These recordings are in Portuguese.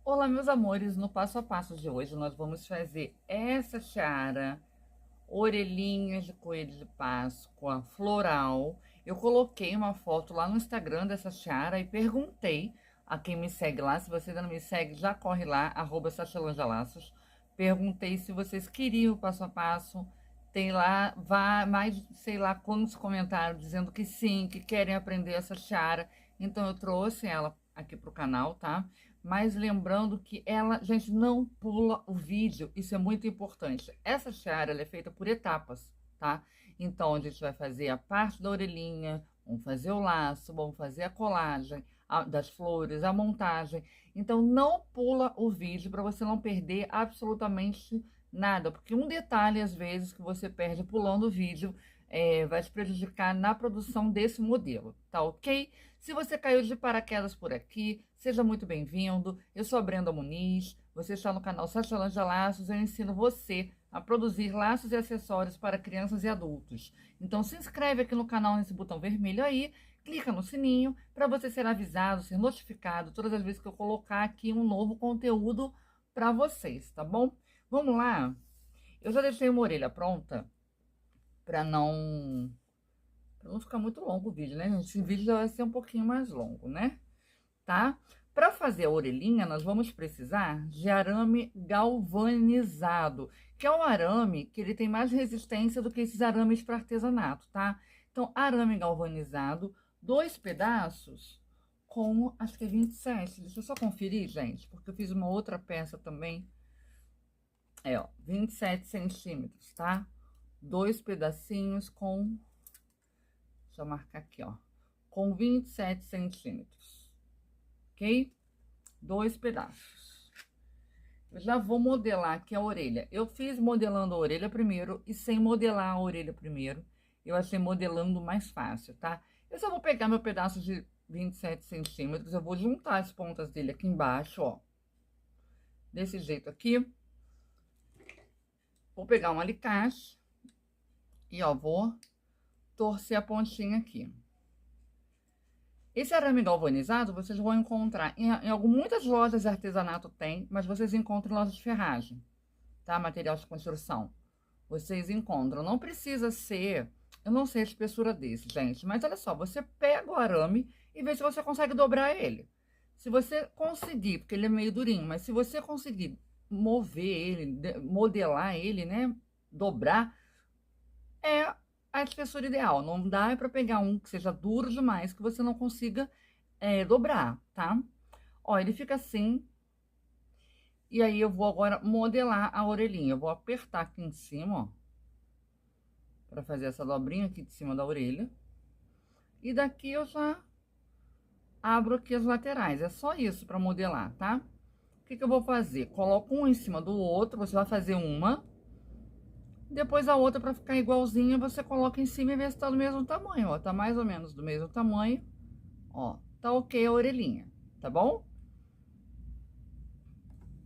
Olá, meus amores, no passo a passo de hoje nós vamos fazer essa tiara, orelhinhas de coelho de Páscoa, floral. Eu coloquei uma foto lá no Instagram dessa tiara e perguntei a quem me segue lá, se você ainda não me segue, já corre lá, @sachelangelaços. Perguntei se vocês queriam o passo a passo. Tem lá, mais, sei lá, quantos comentários dizendo que sim, que querem aprender essa tiara. Então eu trouxe ela aqui pro canal, tá? Mas lembrando que ela, gente, não pula o vídeo, isso é muito importante. Essa tiara, ela é feita por etapas, tá? Então, a gente vai fazer a parte da orelhinha, vamos fazer o laço, vamos fazer a colagem das flores, a montagem. Então, não pula o vídeo para você não perder absolutamente nada, porque um detalhe, às vezes, que você perde pulando o vídeo, vai te prejudicar na produção desse modelo, tá ok? Se você caiu de paraquedas por aqui, seja muito bem-vindo. Eu sou a Brenda Muniz, você está no canal Sachelanja Laços. Eu ensino você a produzir laços e acessórios para crianças e adultos. Então se inscreve aqui no canal nesse botão vermelho aí, clica no sininho para você ser avisado, ser notificado todas as vezes que eu colocar aqui um novo conteúdo para vocês, tá bom? Vamos lá? Eu já deixei uma orelha pronta para não ficar muito longo o vídeo, né, gente? Esse vídeo já vai ser um pouquinho mais longo, né? Tá? Para fazer a orelhinha, nós vamos precisar de arame galvanizado, que é um arame que ele tem mais resistência do que esses arames para artesanato, tá? Então, arame galvanizado, 2 pedaços com, acho que é 27. Deixa eu só conferir, gente, porque eu fiz uma outra peça também. Ó, 27 centímetros, tá? 2 pedacinhos com, deixa eu marcar aqui, ó, com 27 centímetros, ok? 2 pedaços. Eu já vou modelar aqui a orelha. Eu fiz modelando a orelha primeiro e sem modelar a orelha primeiro. Eu achei modelando mais fácil, tá? Eu só vou pegar meu pedaço de 27 centímetros. Eu vou juntar as pontas dele aqui embaixo, ó. Desse jeito aqui. Vou pegar um alicate e, ó, vou torcer a pontinha aqui. Esse arame galvanizado vocês vão encontrar muitas lojas de artesanato tem, mas vocês encontram em lojas de ferragem, tá? Material de construção. Vocês encontram. Não precisa ser, eu não sei a espessura desse, gente, mas olha só, você pega o arame e vê se você consegue dobrar ele. Se você conseguir, porque ele é meio durinho, mas se você conseguir mover ele, modelar ele, né? Dobrar, é a espessura ideal. Não dá para pegar um que seja duro demais, que você não consiga dobrar, tá? Ó, ele fica assim. E aí eu vou agora modelar a orelhinha. Eu vou apertar aqui em cima, ó, para fazer essa dobrinha aqui de cima da orelha. E daqui eu já abro aqui as laterais. É só isso para modelar, tá? O que que eu vou fazer? Coloco um em cima do outro. Você vai fazer uma. Depois a outra, para ficar igualzinha, você coloca em cima e vê se tá do mesmo tamanho, ó. Tá mais ou menos do mesmo tamanho. Ó, tá ok a orelhinha, tá bom?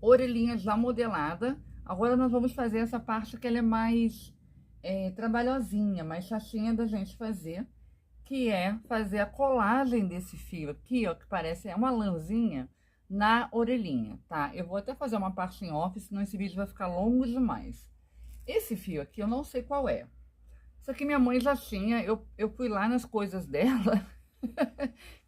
Orelhinha já modelada. Agora nós vamos fazer essa parte que ela é mais trabalhosinha, mais chatinha da gente fazer, que é fazer a colagem desse fio aqui, ó, que parece uma lãzinha na orelhinha, tá? Eu vou até fazer uma parte em off, senão esse vídeo vai ficar longo demais. Esse fio aqui eu não sei qual é. Isso aqui minha mãe já tinha, eu fui lá nas coisas dela.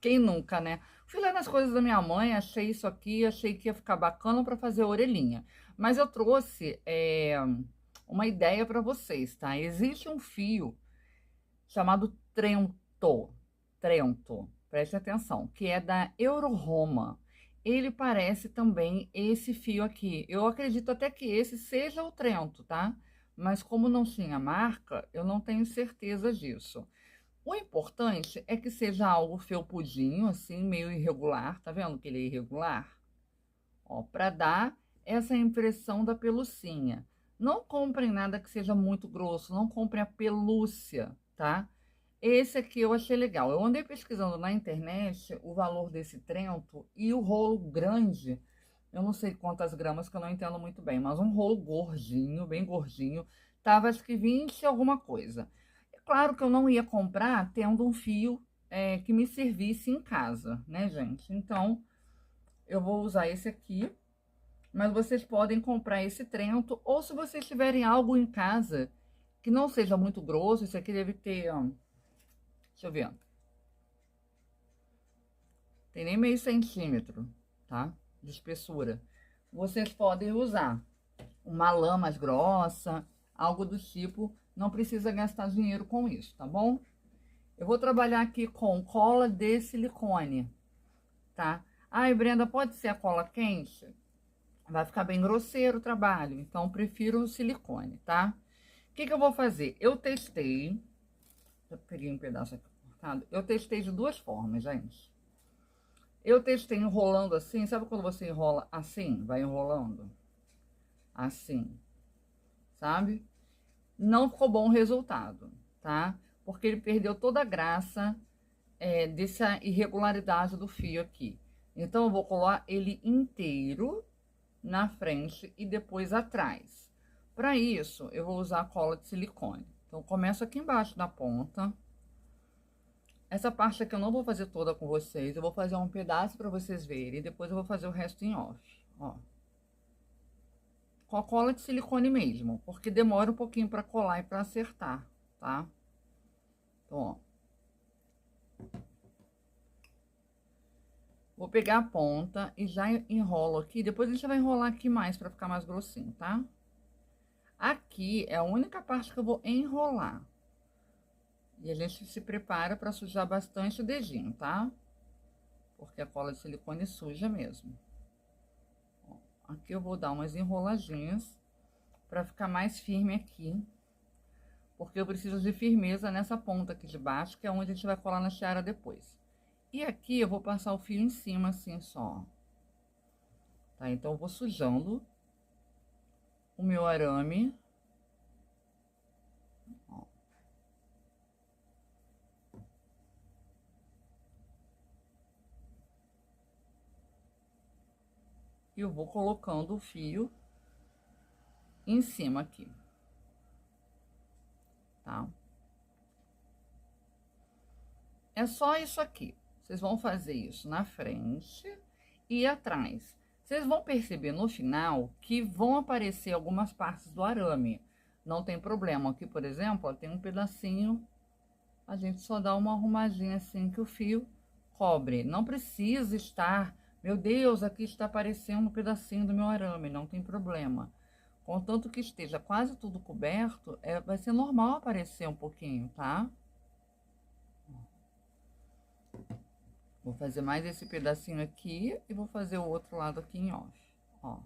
Quem nunca, né? Fui lá nas coisas da minha mãe, achei isso aqui, achei que ia ficar bacana para fazer a orelhinha. Mas eu trouxe uma ideia para vocês, tá? Existe um fio chamado Trento, preste atenção, que é da Euroroma. Ele parece também esse fio aqui. Eu acredito até que esse seja o Trento, tá? Mas como não tinha marca, eu não tenho certeza disso. O importante é que seja algo felpudinho, assim, meio irregular. Tá vendo que ele é irregular? Ó, para dar essa impressão da pelucinha. Não comprem nada que seja muito grosso, não comprem a pelúcia, tá? Esse aqui eu achei legal. Eu andei pesquisando na internet o valor desse Trento e o rolo grande, eu não sei quantas gramas, que eu não entendo muito bem, mas um rolo gordinho, bem gordinho, tava acho que 20 alguma coisa. É claro que eu não ia comprar tendo um fio que me servisse em casa, né, gente? Então, eu vou usar esse aqui, Mas vocês podem comprar esse Trento, ou se vocês tiverem algo em casa que não seja muito grosso, esse aqui deve ter, ó, deixa eu ver, tem nem meio centímetro, tá? De espessura. Vocês podem usar uma lã mais grossa, algo do tipo, não precisa gastar dinheiro com isso, tá bom? Eu vou trabalhar aqui com cola de silicone, tá? Ai, Brenda, pode ser a cola quente? Vai ficar bem grosseiro o trabalho, então prefiro o silicone, tá? O que que eu vou fazer? Eu testei, eu peguei um pedaço aqui cortado, eu testei de duas formas, gente. Eu testei enrolando assim, sabe quando você enrola assim, vai enrolando? Assim, sabe? Não ficou bom o resultado, tá? Porque ele perdeu toda a graça dessa irregularidade do fio aqui. Então, eu vou colar ele inteiro na frente e depois atrás. Para isso, eu vou usar a cola de silicone. Então, eu começo aqui embaixo da ponta. Essa parte aqui eu não vou fazer toda com vocês, eu vou fazer um pedaço para vocês verem, e depois eu vou fazer o resto em off, ó. Com a cola de silicone mesmo, porque demora um pouquinho para colar e para acertar, tá? Então, ó. Vou pegar a ponta e já enrolo aqui, depois a gente vai enrolar aqui mais para ficar mais grossinho, tá? Aqui é a única parte que eu vou enrolar. E a gente se prepara para sujar bastante o dedinho, tá? Porque a cola de silicone suja mesmo. Ó, aqui eu vou dar umas enroladinhas para ficar mais firme aqui. Porque eu preciso de firmeza nessa ponta aqui de baixo, que é onde a gente vai colar na tiara depois. E aqui eu vou passar o fio em cima, assim, só. Tá? Então, eu vou sujando o meu arame. Ó. E eu vou colocando o fio em cima aqui. Tá? É só isso aqui. Vocês vão fazer isso na frente e atrás. Vocês vão perceber no final que vão aparecer algumas partes do arame. Não tem problema. Aqui, por exemplo, ó, tem um pedacinho. A gente só dá uma arrumadinha assim que o fio cobre. Não precisa estar, meu Deus, aqui está aparecendo um pedacinho do meu arame. Não tem problema. Contanto que esteja quase tudo coberto, vai ser normal aparecer um pouquinho, tá? Vou fazer mais esse pedacinho aqui e vou fazer o outro lado aqui em off, ó.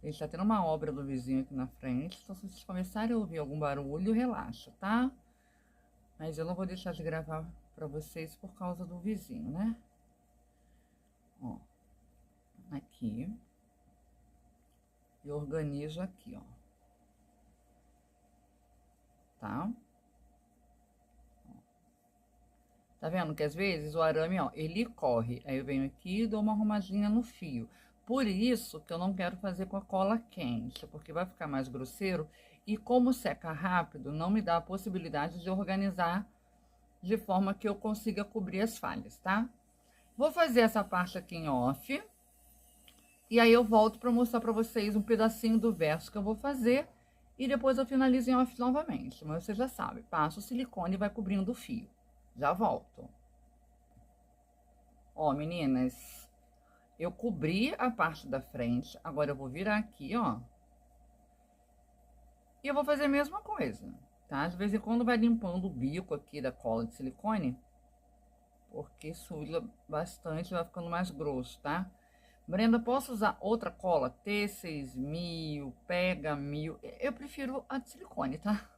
Ele tá tendo uma obra do vizinho aqui na frente, então se vocês começarem a ouvir algum barulho, relaxa, tá? Mas eu não vou deixar de gravar pra vocês por causa do vizinho, né? Ó, aqui. E organizo aqui, ó. Tá? Tá vendo que às vezes o arame, ó, ele corre. Aí eu venho aqui e dou uma arrumadinha no fio. Por isso que eu não quero fazer com a cola quente, porque vai ficar mais grosseiro. E como seca rápido, não me dá a possibilidade de organizar de forma que eu consiga cobrir as falhas, tá? Vou fazer essa parte aqui em off. E aí eu volto para mostrar para vocês um pedacinho do verso que eu vou fazer. E depois eu finalizo em off novamente. Mas você já sabe, passa o silicone e vai cobrindo o fio. Já volto. Ó, meninas, eu cobri a parte da frente, agora eu vou virar aqui, ó. E eu vou fazer a mesma coisa, tá? De vez em quando vai limpando o bico aqui da cola de silicone, porque suja bastante, vai ficando mais grosso, tá? Brenda, posso usar outra cola? T6000, Pega 1000? Eu prefiro a de silicone, tá?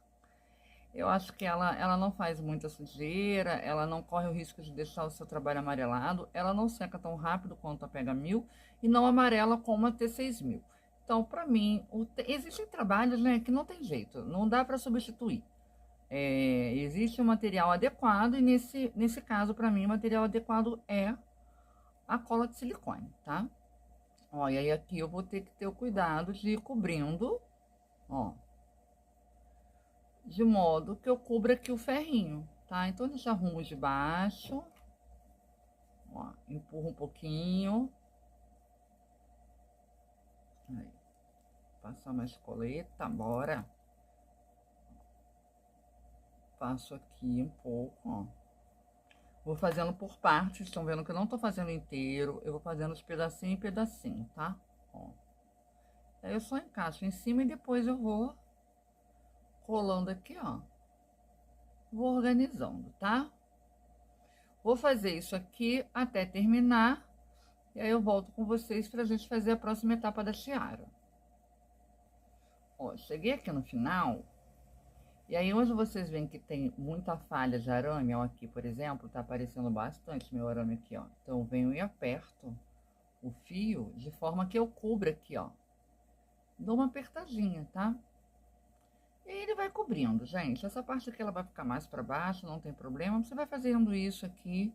Eu acho que ela não faz muita sujeira, ela não corre o risco de deixar o seu trabalho amarelado, ela não seca tão rápido quanto a Pega 1000 e não amarela como a T6000. Então, para mim, existem trabalhos, né, que não tem jeito, não dá para substituir. Existe um material adequado e nesse caso, para mim, o material adequado é a cola de silicone, tá? Ó, e aí aqui eu vou ter que ter o cuidado de ir cobrindo, ó. De modo que eu cubra aqui o ferrinho, tá? Então, deixa arrumo de baixo. Ó, empurro um pouquinho. Aí, passar mais coleta, bora. Passo aqui um pouco, ó. Vou fazendo por partes, estão vendo que eu não tô fazendo inteiro. Eu vou fazendo os pedacinho em pedacinho, tá? Ó. Aí eu só encaixo em cima e depois eu vou colando aqui, ó. Vou organizando, tá? Vou fazer isso aqui até terminar. E aí eu volto com vocês pra gente fazer a próxima etapa da tiara. Ó, cheguei aqui no final. E aí, hoje vocês veem que tem muita falha de arame, ó, aqui, por exemplo, tá aparecendo bastante meu arame aqui, ó. Então, eu venho e aperto o fio de forma que eu cubra aqui, ó. Dou uma apertadinha, tá? E aí, ele vai cobrindo, gente. Essa parte aqui, ela vai ficar mais pra baixo, não tem problema. Você vai fazendo isso aqui,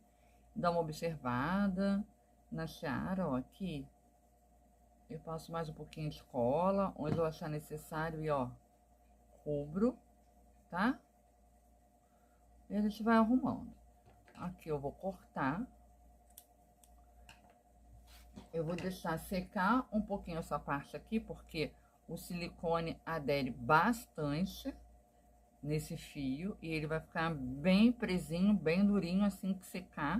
dá uma observada na tiara, ó, aqui. Eu passo mais um pouquinho de cola, onde eu achar necessário e, ó, cubro. Tá? E a gente vai arrumando. Aqui eu vou cortar. Eu vou deixar secar um pouquinho essa parte aqui, porque o silicone adere bastante nesse fio. E ele vai ficar bem presinho, bem durinho assim que secar.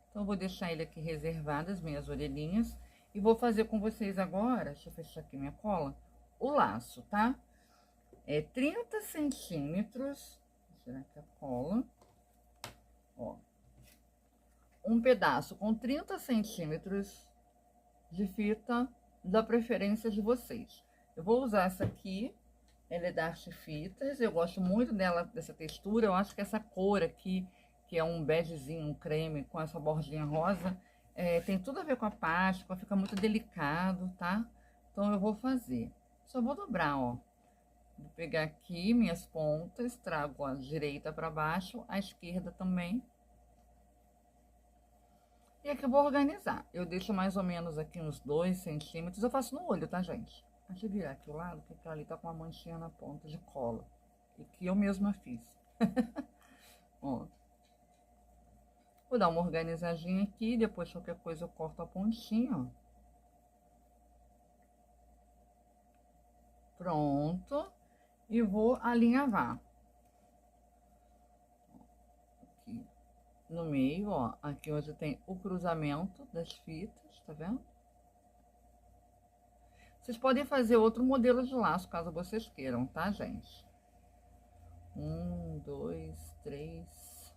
Então, eu vou deixar ele aqui reservado, as minhas orelhinhas. E vou fazer com vocês agora, deixa eu fechar aqui minha cola, o laço, tá? É 30 centímetros. Tirar aqui a cola, ó, um pedaço com 30 centímetros de fita da preferência de vocês. Eu vou usar essa aqui, ela é da Arte Fitas, eu gosto muito dela, dessa textura, eu acho que essa cor aqui, que é um begezinho, um creme com essa bordinha rosa, tem tudo a ver com a Páscoa, fica muito delicado, tá? Então eu vou fazer, só vou dobrar, ó. Vou pegar aqui minhas pontas, trago a direita para baixo, a esquerda também. E aqui eu vou organizar. Eu deixo mais ou menos aqui uns 2 centímetros. Eu faço no olho, tá, gente? Deixa eu virar aqui o lado, que ali tá com uma manchinha na ponta de cola. E que eu mesma fiz. Ó. Vou dar uma organizadinha aqui, depois qualquer coisa eu corto a pontinha, ó. Pronto. E vou alinhavar. Aqui no meio, ó. Aqui onde tem o cruzamento das fitas, tá vendo? Vocês podem fazer outro modelo de laço, caso vocês queiram, tá, gente? 1, 2, 3,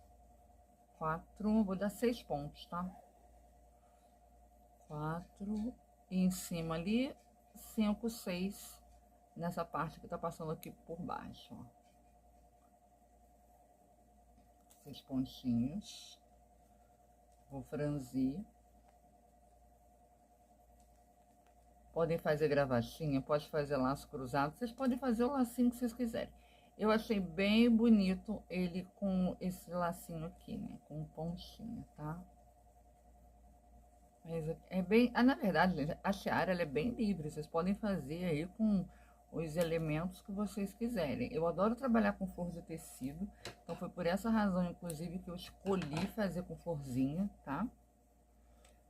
4. Vou dar 6 pontos, tá? 4. E em cima ali, 5, 6. Nessa parte que tá passando aqui por baixo, ó. 6 pontinhos. Vou franzir. Podem fazer gravatinha, pode fazer laço cruzado. Vocês podem fazer o lacinho que vocês quiserem. Eu achei bem bonito ele com esse lacinho aqui, né? Com pontinha, tá? Mas é bem... na verdade, gente, a tiara, ela é bem livre. Vocês podem fazer aí com os elementos que vocês quiserem. Eu adoro trabalhar com flor de tecido, então foi por essa razão, inclusive, que eu escolhi fazer com florzinha, tá?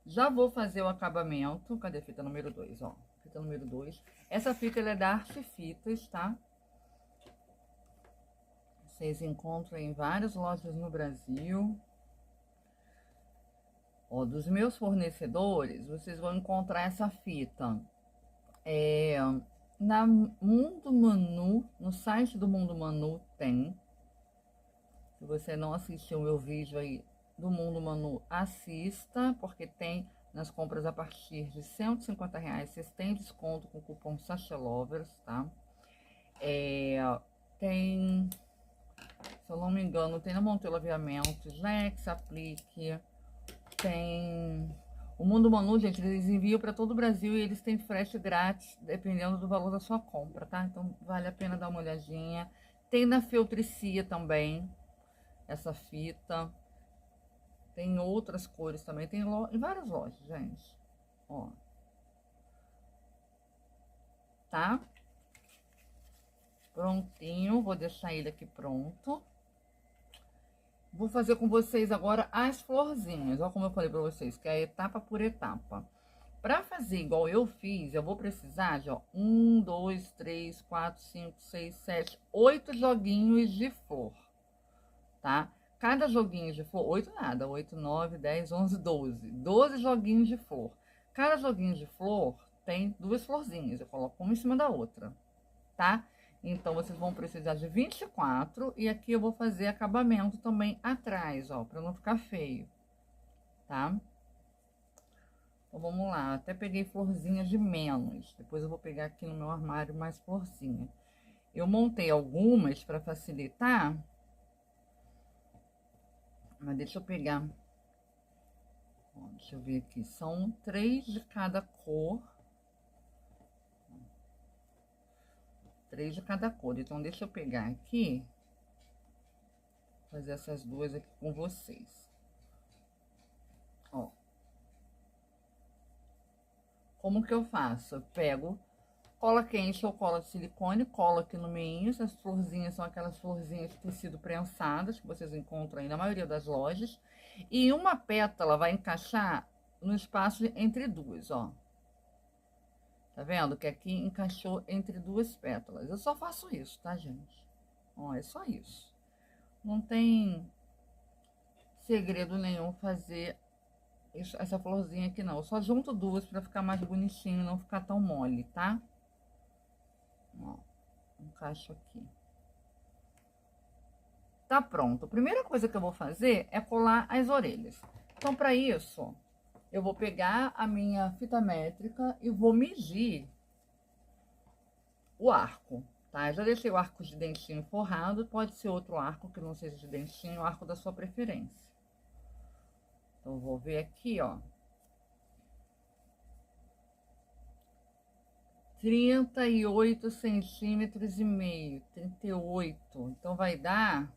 Já vou fazer o acabamento. Cadê a fita número 2, ó? Fita número 2. Essa fita, ela é da Arte Fitas, tá? Vocês encontram em várias lojas no Brasil. Ó, dos meus fornecedores, vocês vão encontrar essa fita na Mundo Manu, no site do Mundo Manu tem. Se você não assistiu o meu vídeo aí do Mundo Manu, assista, porque tem nas compras a partir de R$ 150, vocês têm desconto com o cupom SACHELOVERS, tá? Tem, se eu não me engano, tem na Monteiro Aviamentos, Lex, Aplique, tem... O Mundo Manu, gente, eles enviam para todo o Brasil e eles têm frete grátis, dependendo do valor da sua compra, tá? Então, vale a pena dar uma olhadinha. Tem na Feltricia também, essa fita. Tem outras cores também, tem em várias lojas, gente. Ó. Tá? Prontinho, vou deixar ele aqui pronto. Vou fazer com vocês agora as florzinhas. Olha como eu falei pra vocês, que é etapa por etapa. Para fazer igual eu fiz, eu vou precisar de, ó, 1, 2, 3, 4, 5, 6, 7, 8 joguinhos de flor, tá? Cada joguinho de flor, 8 nada, 8, 9, 10, 11, 12. 12 joguinhos de flor. Cada joguinho de flor tem 2 florzinhas, eu coloco uma em cima da outra, tá? Então, vocês vão precisar de 24 e aqui eu vou fazer acabamento também atrás, ó, pra não ficar feio, tá? Então, vamos lá. Até peguei florzinha de menos. Depois eu vou pegar aqui no meu armário mais florzinha. Eu montei algumas para facilitar. Mas deixa eu pegar. Ó, deixa eu ver aqui. São 3 de cada cor. 3 de cada cor. Então, deixa eu pegar aqui. Fazer essas duas aqui com vocês. Ó. Como que eu faço? Eu pego cola quente ou cola de silicone, colo aqui no meio. Essas florzinhas são aquelas florzinhas de tecido prensadas que vocês encontram aí na maioria das lojas. E uma pétala vai encaixar no espaço entre duas, ó. Tá vendo? Que aqui encaixou entre 2 pétalas. Eu só faço isso, tá, gente? Ó, é só isso. Não tem segredo nenhum fazer essa florzinha aqui, não. Eu só junto 2 pra ficar mais bonitinho, não ficar tão mole, tá? Ó, encaixo aqui. Tá pronto. A primeira coisa que eu vou fazer é colar as orelhas. Então, para isso, eu vou pegar a minha fita métrica e vou medir o arco, tá? Eu já deixei o arco de dentinho forrado, pode ser outro arco que não seja de dentinho, o arco da sua preferência. Então, eu vou ver aqui, ó. 38 centímetros e meio, 38. Então, vai dar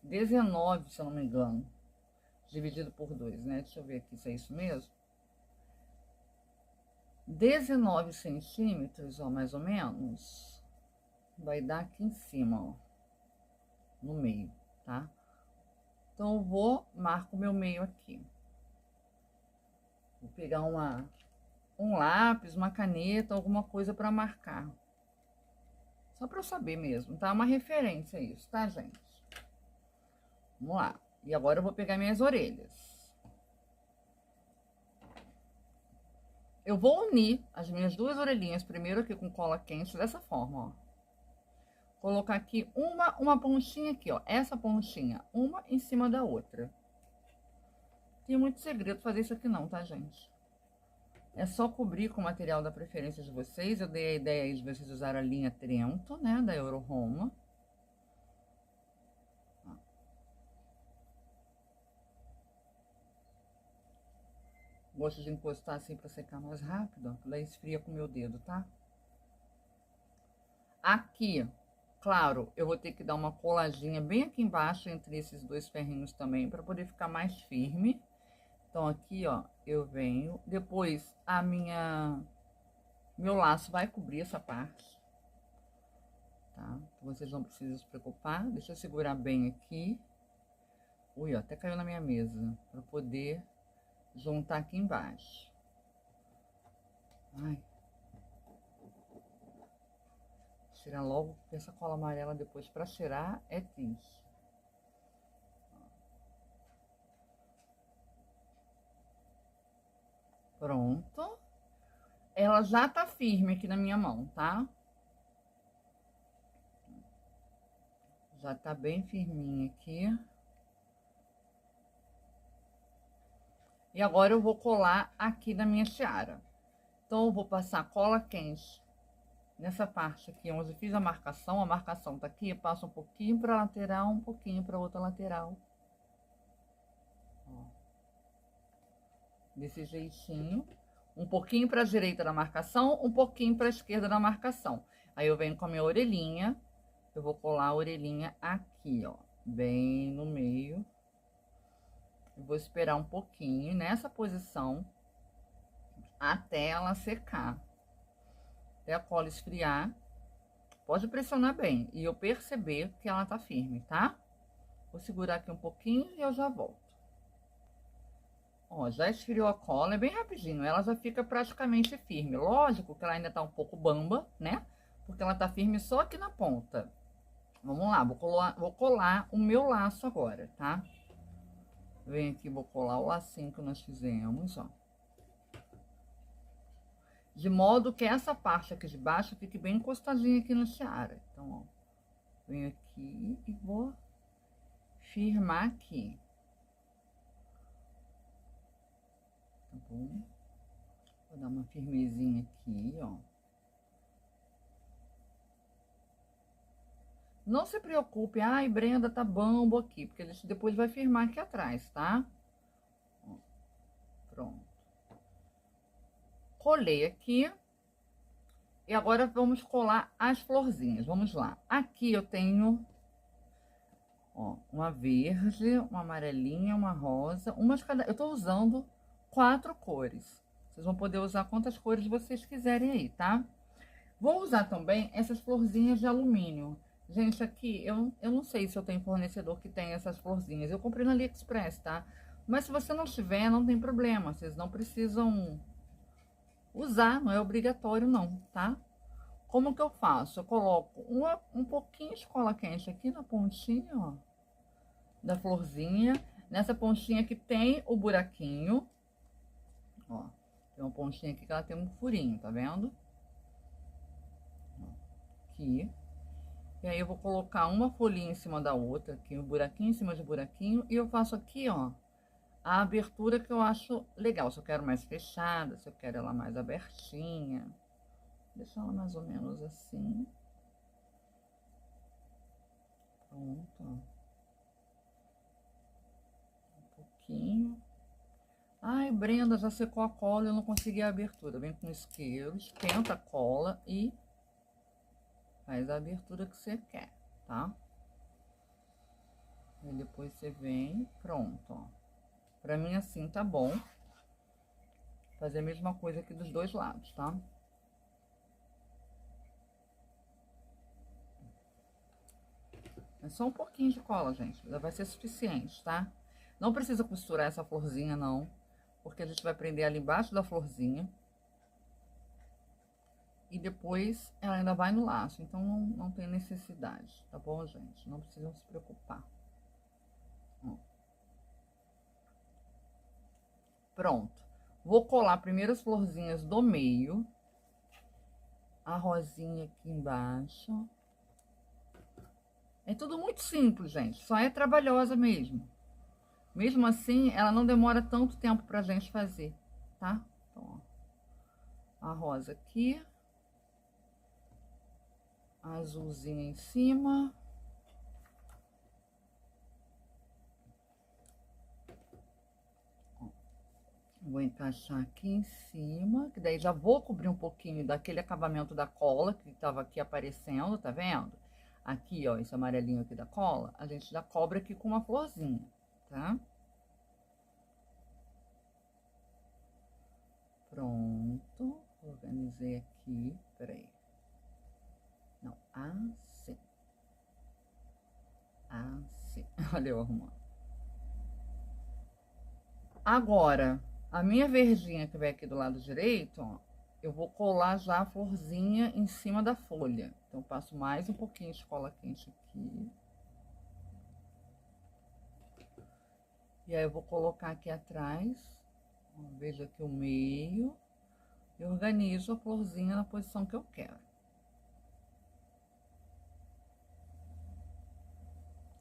19, se eu não me engano. Dividido por 2, né? Deixa eu ver aqui se é isso mesmo. 19 centímetros, ó, mais ou menos. Vai dar aqui em cima, ó. No meio, tá? Então, eu vou, marco o meu meio aqui. Vou pegar um lápis, uma caneta, alguma coisa para marcar. Só para eu saber mesmo, tá? Uma referência isso, tá, gente? Vamos lá. E agora eu vou pegar minhas orelhas. Eu vou unir as minhas 2 orelhinhas primeiro aqui com cola quente dessa forma, ó. Colocar aqui uma pontinha aqui, ó. Essa pontinha, uma em cima da outra. Não tem muito segredo fazer isso aqui não, tá, gente? É só cobrir com o material da preferência de vocês. Eu dei a ideia aí de vocês usarem a linha Trento, né, da Euro Roma. Gosto de encostar assim pra secar mais rápido, ó. Ela esfria com o meu dedo, tá? Aqui, claro, eu vou ter que dar uma coladinha bem aqui embaixo entre esses 2 ferrinhos também, para poder ficar mais firme. Então, aqui, ó, eu venho. Depois, meu laço vai cobrir essa parte, tá? Então, vocês não precisam se preocupar. Deixa eu segurar bem aqui. Ui, ó, até caiu na minha mesa, para poder juntar aqui embaixo. Ai. Tirar logo, porque essa cola amarela depois para tirar é triste. Pronto. Ela já tá firme aqui na minha mão, tá? Já tá bem firminha aqui. E agora eu vou colar aqui na minha tiara. Então, eu vou passar cola quente nessa parte aqui onde eu fiz a marcação tá aqui, eu passo um pouquinho pra lateral, um pouquinho pra outra lateral. Ó. Desse jeitinho. Um pouquinho pra direita da marcação, um pouquinho pra esquerda da marcação. Aí eu venho com a minha orelhinha, eu vou colar a orelhinha aqui, ó, bem no meio. Eu vou esperar um pouquinho nessa posição até ela secar. Até a cola esfriar. Pode pressionar bem e eu perceber que ela tá firme, tá? Vou segurar aqui um pouquinho e eu já volto. Ó, já esfriou a cola, é bem rapidinho, ela já fica praticamente firme. Lógico que ela ainda tá um pouco bamba, né? Porque ela tá firme só aqui na ponta. Vamos lá, vou colar o meu laço agora, tá? Vem aqui, vou colar o lacinho que nós fizemos, ó. De modo que essa parte aqui de baixo fique bem encostadinha aqui no tiara. Então, ó, venho aqui e vou firmar aqui. Tá bom? Vou dar uma firmezinha aqui, ó. Não se preocupe, ai, Brenda, tá bambo aqui, porque a gente depois vai firmar aqui atrás, tá? Ó, pronto. Colei aqui. E agora vamos colar as florzinhas. Vamos lá. Aqui eu tenho, ó, uma verde, uma amarelinha, uma rosa, umas cada. Eu tô usando 4 cores. Vocês vão poder usar quantas cores vocês quiserem aí, tá? Vou usar também essas florzinhas de alumínio. Gente, aqui eu não sei se eu tenho fornecedor que tem essas florzinhas. Eu comprei no AliExpress, tá? Mas se você não tiver, não tem problema. Vocês não precisam usar, não é obrigatório não, tá? Como que eu faço? Eu coloco um pouquinho de cola quente aqui na pontinha, ó, da florzinha. Nessa pontinha que tem o buraquinho, ó, tem uma pontinha aqui que ela tem um furinho, tá vendo? Aqui. E aí eu vou colocar uma folhinha em cima da outra, aqui, um buraquinho em cima de buraquinho, e eu faço aqui, ó, a abertura que eu acho legal. Se eu quero mais fechada, se eu quero ela mais abertinha. Deixa ela mais ou menos assim. Pronto, ó. Um pouquinho. Ai, Brenda, já secou a cola e eu não consegui a abertura. Vem com isqueiro, esquenta a cola e faz a abertura que você quer, tá? E depois você vem, pronto, ó. Pra mim assim tá bom. Fazer a mesma coisa aqui dos dois lados, tá? É só um pouquinho de cola, gente. Já vai ser suficiente, tá? Não precisa costurar essa florzinha, não. Porque a gente vai prender ali embaixo da florzinha. E depois ela ainda vai no laço. Então, não tem necessidade, tá bom, gente? Não precisam se preocupar. Ó. Pronto. Vou colar primeiro as florzinhas do meio. A rosinha aqui embaixo. É tudo muito simples, gente. Só é trabalhosa mesmo. Mesmo assim, ela não demora tanto tempo pra gente fazer, tá? Então, ó, a rosa aqui. A azulzinha em cima. Ó, vou encaixar aqui em cima, que daí já vou cobrir um pouquinho daquele acabamento da cola que tava aqui aparecendo, tá vendo? Aqui, ó, esse amarelinho aqui da cola, a gente já cobre aqui com uma florzinha, tá? Pronto, organizei aqui, peraí. Não, assim. Assim, olha eu arrumando. Agora, a minha verdinha que vai aqui do lado direito, ó, eu vou colar já a florzinha em cima da folha. Então, eu passo mais um pouquinho de cola quente aqui. E aí, eu vou colocar aqui atrás, vejo aqui o meio, e organizo a florzinha na posição que eu quero.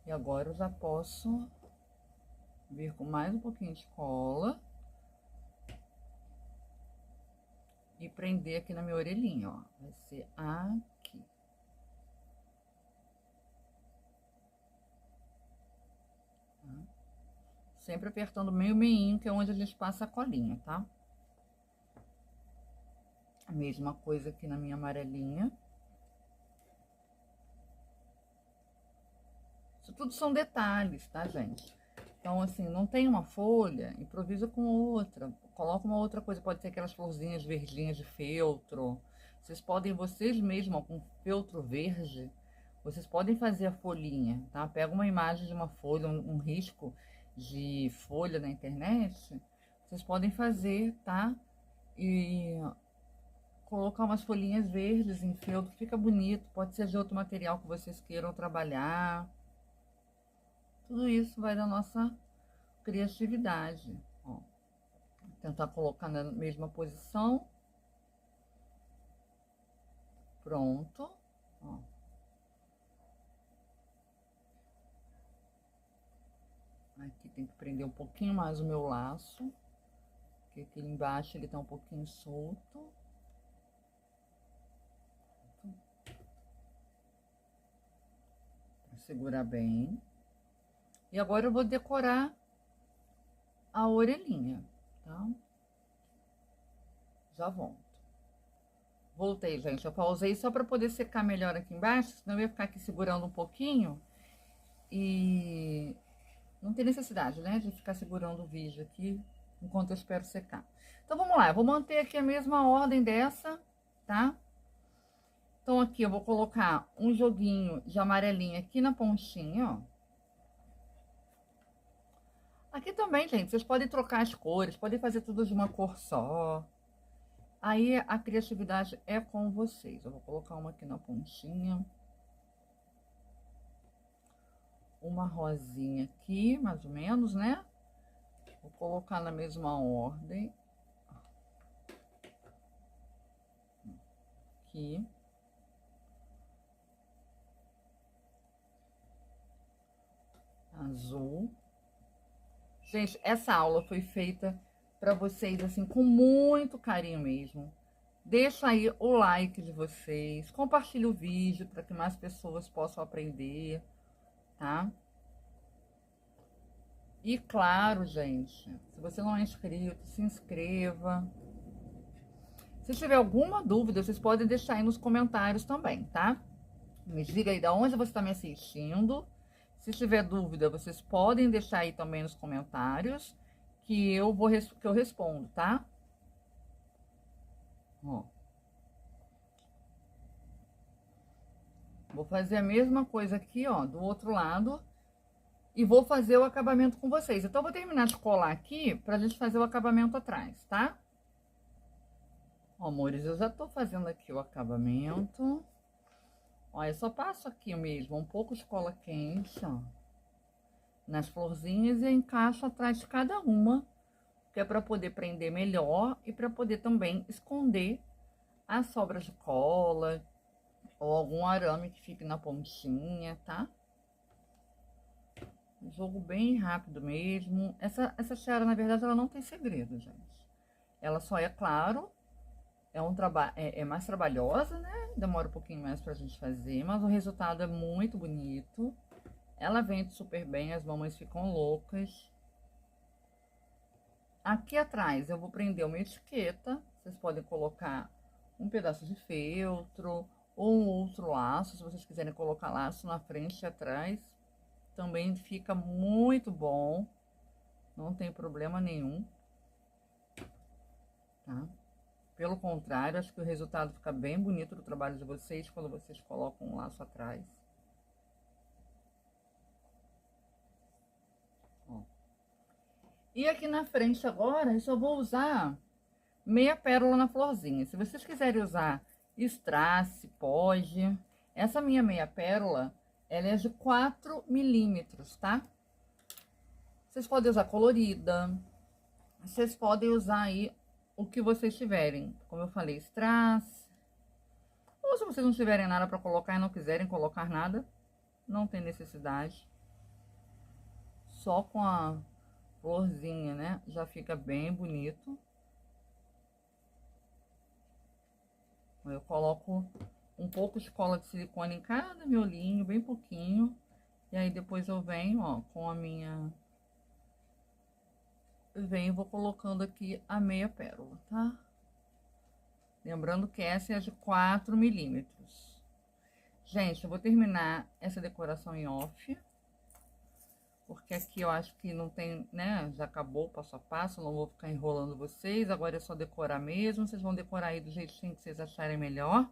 E agora, eu já posso vir com mais um pouquinho de cola. E prender aqui na minha orelhinha, ó. Vai ser aqui. Tá? Sempre apertando meio meinho, que é onde a gente passa a colinha, tá? A mesma coisa aqui na minha amarelinha. Isso tudo são detalhes, tá, gente? Então, assim, não tem uma folha, improvisa com outra. Coloca uma outra coisa, pode ser aquelas florzinhas verdinhas de feltro. Vocês podem, vocês mesmos, com feltro verde, vocês podem fazer a folhinha, tá? Pega uma imagem de uma folha, um risco de folha na internet, vocês podem fazer, tá? E colocar umas folhinhas verdes em feltro, fica bonito. Pode ser de outro material que vocês queiram trabalhar. Tudo isso vai da nossa criatividade. Ó, tentar colocar na mesma posição. Pronto. Ó. Aqui tem que prender um pouquinho mais o meu laço, porque aqui embaixo ele tá um pouquinho solto. Pra segurar bem. E agora eu vou decorar a orelhinha, tá? Já volto. Voltei, gente. Eu pausei só para poder secar melhor aqui embaixo, senão eu ia ficar aqui segurando um pouquinho e não tem necessidade, né, de ficar segurando o vídeo aqui enquanto eu espero secar. Então, vamos lá. Eu vou manter aqui a mesma ordem dessa, tá? Então, aqui eu vou colocar um joguinho de amarelinho aqui na pontinha, ó. Aqui também, gente, vocês podem trocar as cores, podem fazer tudo de uma cor só. Aí a criatividade é com vocês. Eu vou colocar uma aqui na pontinha. Uma rosinha aqui, mais ou menos, né? Vou colocar na mesma ordem. Aqui. Azul. Gente, essa aula foi feita para vocês, assim, com muito carinho mesmo. Deixa aí o like de vocês, compartilhe o vídeo para que mais pessoas possam aprender, tá? E claro, gente, se você não é inscrito, se inscreva. Se tiver alguma dúvida, vocês podem deixar aí nos comentários também, tá? Me diga aí de onde você está me assistindo. Se tiver dúvida, vocês podem deixar aí também nos comentários que eu respondo, tá? Ó. Vou fazer a mesma coisa aqui, ó, do outro lado. E vou fazer o acabamento com vocês. Então, eu vou terminar de colar aqui pra gente fazer o acabamento atrás, tá? Ó, amores, eu já tô fazendo aqui o acabamento. Ó, eu só passo aqui mesmo um pouco de cola quente, ó, nas florzinhas e encaixo atrás de cada uma, que é para poder prender melhor e para poder também esconder as sobras de cola ou algum arame que fique na pontinha, tá? Jogo bem rápido mesmo. Essa tiara, na verdade, ela não tem segredo, gente. Ela só é, claro, é mais trabalhosa, né? Demora um pouquinho mais pra gente fazer, mas o resultado é muito bonito. Ela vende super bem, as mamães ficam loucas. Aqui atrás eu vou prender uma etiqueta. Vocês podem colocar um pedaço de feltro ou um outro laço, se vocês quiserem colocar laço na frente e atrás. Também fica muito bom, não tem problema nenhum, tá? Pelo contrário, acho que o resultado fica bem bonito do trabalho de vocês quando vocês colocam um laço atrás. Ó. E aqui na frente agora, eu só vou usar meia pérola na florzinha. Se vocês quiserem usar strass, pode. Essa minha meia pérola, ela é de 4 milímetros, tá? Vocês podem usar colorida. Vocês podem usar aí o que vocês tiverem. Como eu falei, strass. Ou se vocês não tiverem nada para colocar e não quiserem colocar nada, não tem necessidade. Só com a florzinha, né? Já fica bem bonito. Eu coloco um pouco de cola de silicone em cada miolinho, bem pouquinho. E aí depois eu venho, ó, com a minha... Venho e vou colocando aqui a meia pérola, tá? Lembrando que essa é de 4 milímetros. Gente, eu vou terminar essa decoração em off. Porque aqui eu acho que não tem, né? Já acabou o passo a passo, não vou ficar enrolando vocês. Agora é só decorar mesmo. Vocês vão decorar aí do jeitinho que vocês acharem melhor.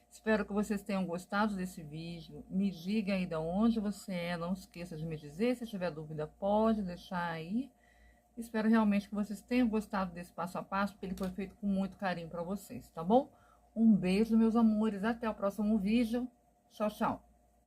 Espero que vocês tenham gostado desse vídeo. Me diga aí de onde você é. Não esqueça de me dizer. Se tiver dúvida, pode deixar aí, Espero realmente que vocês tenham gostado desse passo a passo, porque ele foi feito com muito carinho para vocês, tá bom? Um beijo, meus amores. Até o próximo vídeo. Tchau, tchau.